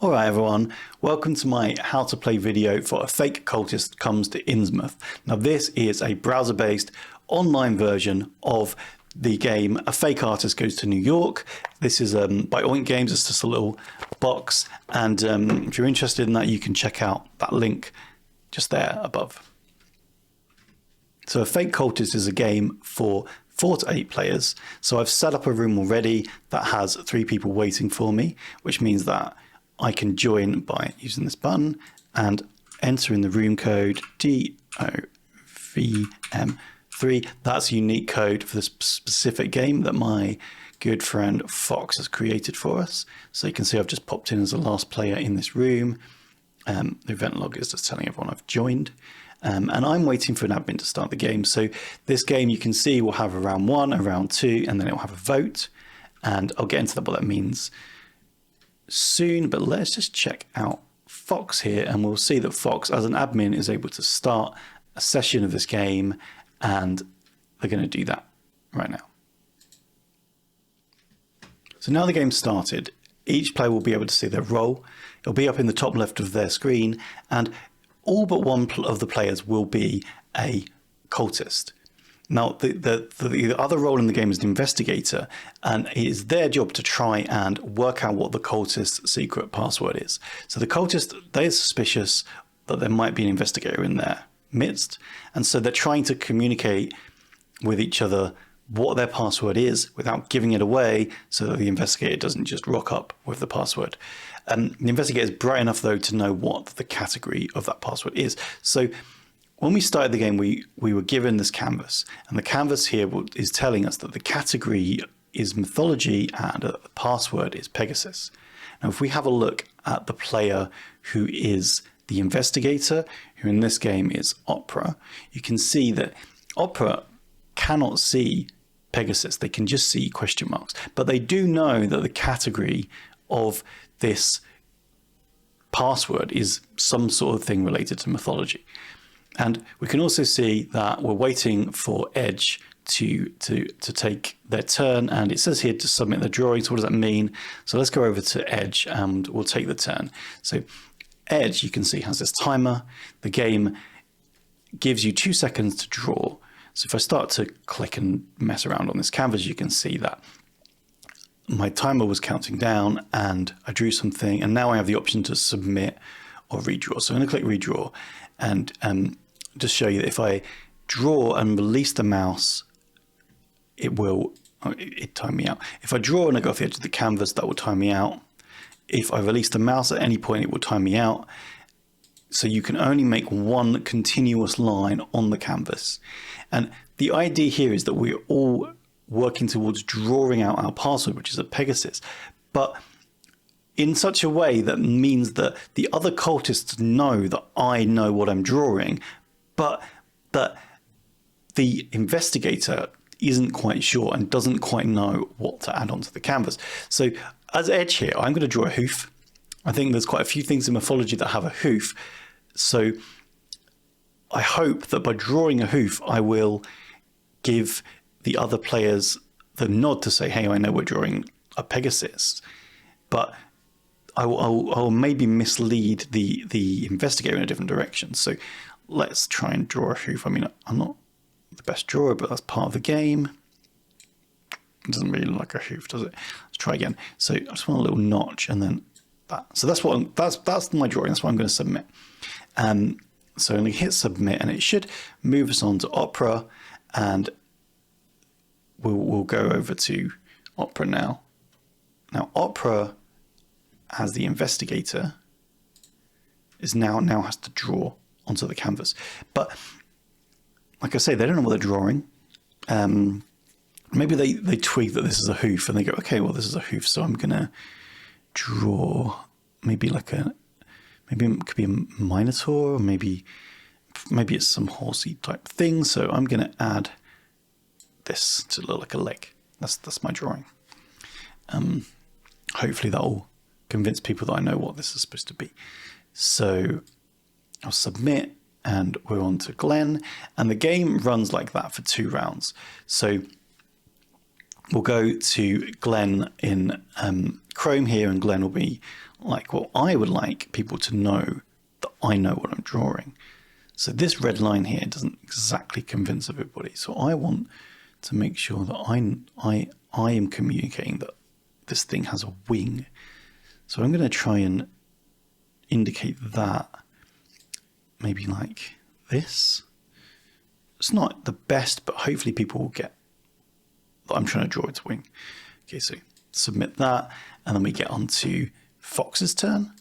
Alright everyone, welcome to my how to play video for A Fake Cultist Comes to Innsmouth. Now this is a browser-based online version of the game A Fake Artist Goes to New York. This is by Oink Games. It's just a little box, and if you're interested in that, you can check out that link just there above. So A Fake Cultist is a game for 4 to 8 players. So I've set up a room already that has 3 people waiting for me, which means that I can join by using this button and entering the room code DOVM3. That's a unique code for this specific game that my good friend Fox has created for us. So you can see I've just popped in as the last player in this room. The event log is just telling everyone I've joined. And I'm waiting for an admin to start the game. So this game, you can see, will have a round 1, a round 2, and then it will have a vote. And I'll get into what that means soon, but let's just check out Fox here, and we'll see that Fox, as an admin, is able to start a session of this game, and they're going to do that right now. So now the game's started, each player will be able to see their role. It'll be up in the top left of their screen, and all but one of the players will be a cultist. Now, the other role in the game is the investigator, and it is their job to try and work out what the cultist's secret password is. So the cultist, they're suspicious that there might be an investigator in their midst, and so they're trying to communicate with each other what their password is without giving it away, so that the investigator doesn't just rock up with the password. The investigator is bright enough, though, to know what the category of that password is. So when we started the game, we were given this canvas, and the canvas here is telling us that the category is mythology and the password is Pegasus. Now, if we have a look at the player who is the investigator, who in this game is Opera, you can see that Opera cannot see Pegasus. They can just see question marks, but they do know that the category of this password is some sort of thing related to mythology. And we can also see that we're waiting for Edge to take their turn, and it says here to submit the drawing. So what does that mean? So let's go over to Edge and we'll take the turn. So Edge, you can see, has this timer. The game gives you 2 seconds to draw. So if I start to click and mess around on this canvas, you can see that my timer was counting down and I drew something, and now I have the option to submit or redraw. So I'm going to click redraw, and just show you that if I draw and release the mouse, it time me out. If I draw and I go off the edge of the canvas, that will time me out. If I release the mouse at any point, it will time me out. So you can only make one continuous line on the canvas. And the idea here is that we're all working towards drawing out our password, which is a Pegasus, but in such a way that means that the other cultists know that I know what I'm drawing, but that the investigator isn't quite sure and doesn't quite know what to add onto the canvas. So as Edge here, I'm going to draw a hoof. I think there's quite a few things in mythology that have a hoof. So I hope that by drawing a hoof, I will give the other players the nod to say, hey, I know we're drawing a Pegasus. But I'll maybe mislead the investigator in a different direction. So let's try and draw a hoof. I mean, I'm not the best drawer, but that's part of the game. It doesn't really look like a hoof, does it? Let's try again. So I just want a little notch, and then that. So that's my drawing. That's what I'm going to submit. So I'm going to hit submit, and it should move us on to Opera, and we'll go over to Opera now. Now Opera, as the investigator, is now has to draw onto the canvas. But like I say, they don't know what they're drawing. Maybe they tweak that this is a hoof, and they go, okay, well, this is a hoof, so I'm gonna draw maybe maybe it could be a minotaur, or maybe it's some horsey type thing. So I'm gonna add this to look like a leg. That's my drawing. Hopefully that will convince people that I know what this is supposed to be. So I'll submit, and we're on to Glenn, and the game runs like that for 2 rounds. So we'll go to Glenn in Chrome here, and Glenn will be like, well, I would like people to know that I know what I'm drawing. So this red line here doesn't exactly convince everybody. So I want to make sure that I am communicating that this thing has a wing. So I'm going to try and indicate that maybe like this. It's not the best, but hopefully people will get that I'm trying to draw its wing. Okay, so submit that, and then we get on to Fox's turn,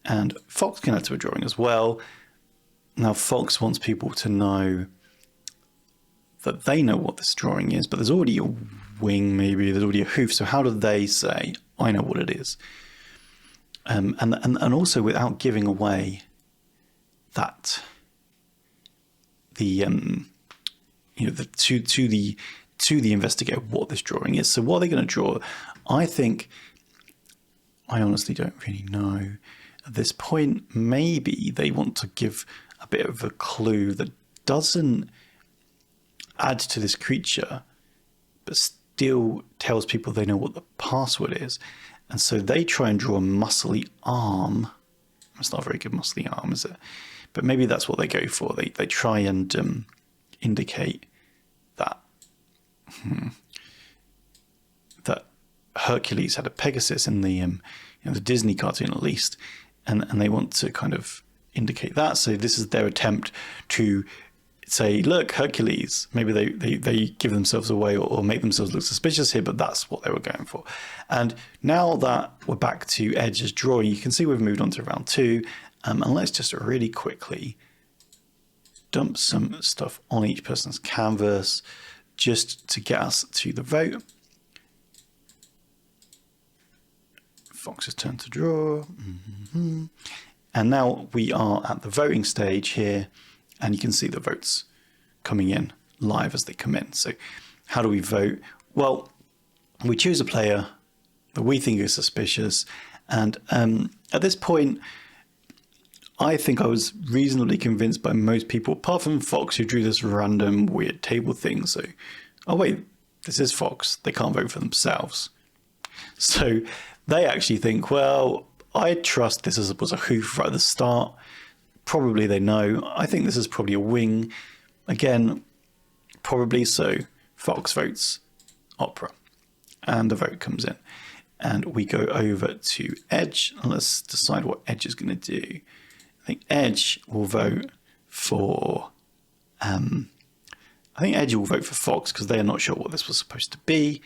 and Fox can add to a drawing as well. Now Fox wants people to know that they know what this drawing is, but there's already a wing, maybe there's already a hoof. So how do they say, I know what it is? And also without giving away that the to the investigator what this drawing is. So what are they going to draw? I honestly don't really know at this point. Maybe they want to give a bit of a clue that doesn't add to this creature, but still tells people they know what the password is. And so they try and draw a muscly arm. It's not a very good muscly arm, is it? But maybe that's what they go for. They try and indicate that that Hercules had a Pegasus in the the Disney cartoon, at least, and they want to kind of indicate that. So this is their attempt to say, look, Hercules. Maybe they give themselves away or make themselves look suspicious here, but that's what they were going for. And now that we're back to Edge's drawing, you can see we've moved on to round 2. And let's just really quickly dump some stuff on each person's canvas just to get us to the vote. Fox's turn to draw. And now we are at the voting stage here, and you can see the votes coming in live as they come in. So how do we vote? Well, we choose a player that we think is suspicious. And at this point, I think I was reasonably convinced by most people, apart from Fox, who drew this random weird table thing. So, oh wait, this is Fox. They can't vote for themselves. So they actually think, well, I trust this was a hoof right at the start. Probably they know. I think this is probably a wing. Again, probably so. Fox votes opera. And the vote comes in. And we go over to Edge. And let's decide what Edge is going to do. I think Edge will vote for Fox because they are not sure what this was supposed to be.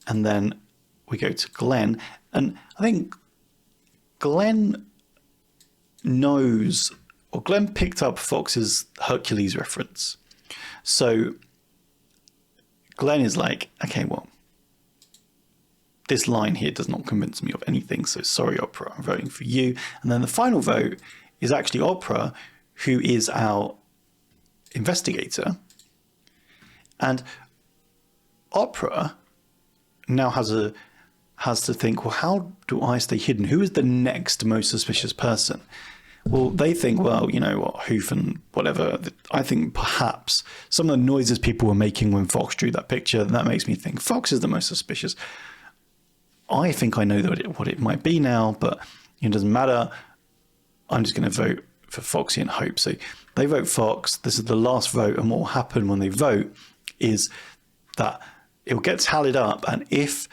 And then we go to Glenn. And I think Glenn knows, or Glenn picked up Fox's Hercules reference. So Glenn is like, okay, well, this line here does not convince me of anything. So sorry, Opera, I'm voting for you. And then the final vote is actually Opera, who is our investigator. And Opera now has to think, well, how do I stay hidden? Who is the next most suspicious person? Well, they think, well, you know what, hoof and whatever. I think perhaps some of the noises people were making when Fox drew that picture, that makes me think Fox is the most suspicious. I think I know what it might be now, but it doesn't matter. I'm just going to vote for Foxy and hope. So they vote Fox. This is the last vote. And what will happen when they vote is that it will get tallied up. And if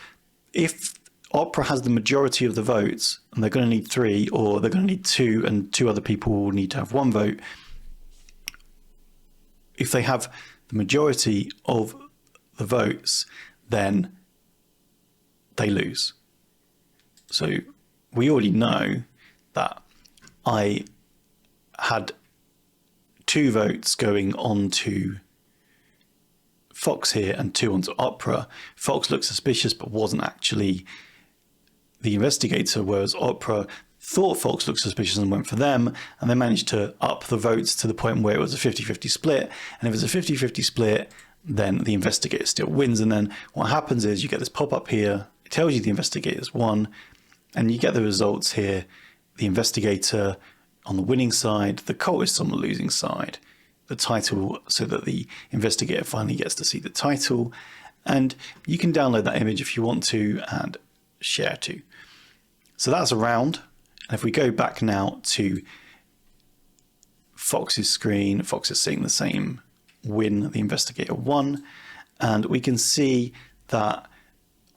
Opera has the majority of the votes, and they're going to need 3, or they're going to need 2, and 2 other people will need to have 1 vote. If they have the majority of the votes, then they lose. So we already know that I had 2 votes going on to Fox here and 2 onto Opera. Fox looked suspicious but wasn't actually the investigator, whereas Opera thought Fox looked suspicious and went for them, and they managed to up the votes to the point where it was a 50-50 split. And if it's a 50-50 split, then the investigator still wins. And then what happens is you get this pop-up here. It tells you the investigator's won, and you get the results here. The investigator on the winning side, the cultist on the losing side, the title, so that the investigator finally gets to see the title. and you can download that image if you want to and share to. So that's a round. And if we go back now to Fox's screen, Fox is seeing the same win, the investigator won, and we can see that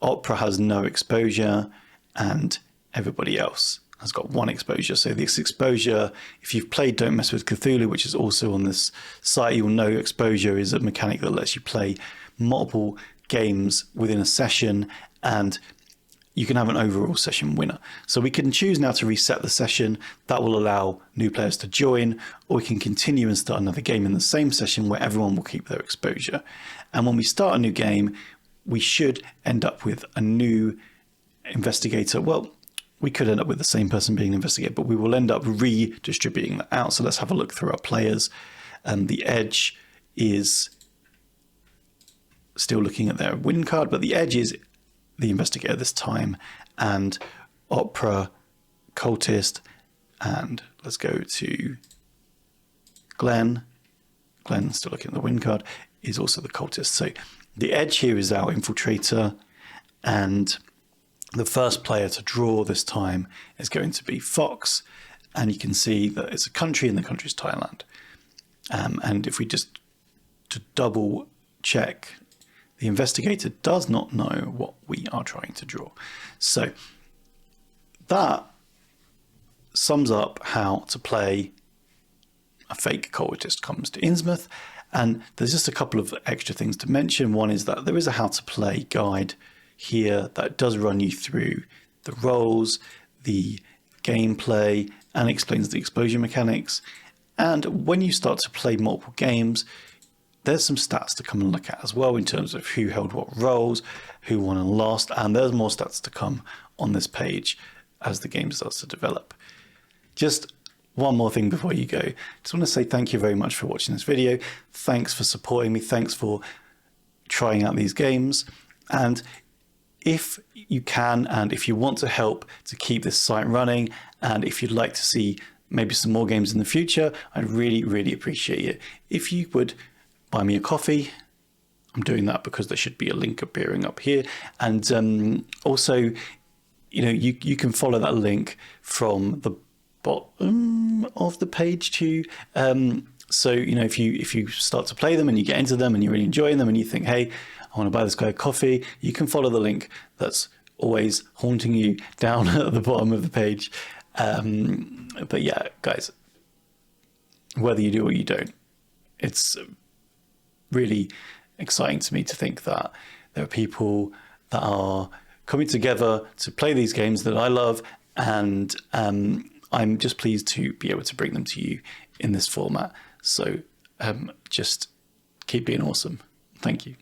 Opera has no exposure and everybody else has got 1 exposure. So this exposure, if you've played Don't Mess With Cthulhu, which is also on this site, you'll know exposure is a mechanic that lets you play multiple games within a session, and you can have an overall session winner. So we can choose now to reset the session. That will allow new players to join, or we can continue and start another game in the same session where everyone will keep their exposure. And when we start a new game, we should end up with a new investigator. Well, we could end up with the same person being an investigator, but we will end up redistributing that out. So let's have a look through our players. The Edge is still looking at their win card, but the Edge is the investigator this time, and Opera, Cultist, and let's go to Glenn. Glenn's still looking at the win card, is also the Cultist. So the Edge here is our infiltrator, and the first player to draw this time is going to be Fox, and you can see that it's a country, and the country is Thailand. And if we just to double check, the investigator does not know what we are trying to draw. So that sums up how to play a fake cultist comes to Innsmouth. And there's just a couple of extra things to mention. One is that there is a how to play guide here that does run you through the roles, the gameplay, and explains the exposure mechanics. And when you start to play multiple games, there's some stats to come and look at as well in terms of who held what roles, who won and lost, and there's more stats to come on this page as the game starts to develop. Just one more thing before you go. Just want to say thank you very much for watching this video. Thanks for supporting me. Thanks for trying out these games. And if you can, and if you want to help to keep this site running, and if you'd like to see maybe some more games in the future, I'd really, really appreciate it if you would buy me a coffee. I'm doing that because there should be a link appearing up here. And also, you know, you can follow that link from the bottom of the page too. So, you know, if you start to play them and you get into them and you're really enjoying them and you think, hey, I want to buy this guy a coffee, you can follow the link that's always haunting you down at the bottom of the page. But yeah, guys, whether you do or you don't, it's really exciting to me to think that there are people that are coming together to play these games that I love, and I'm just pleased to be able to bring them to you in this format. So just keep being awesome. Thank you.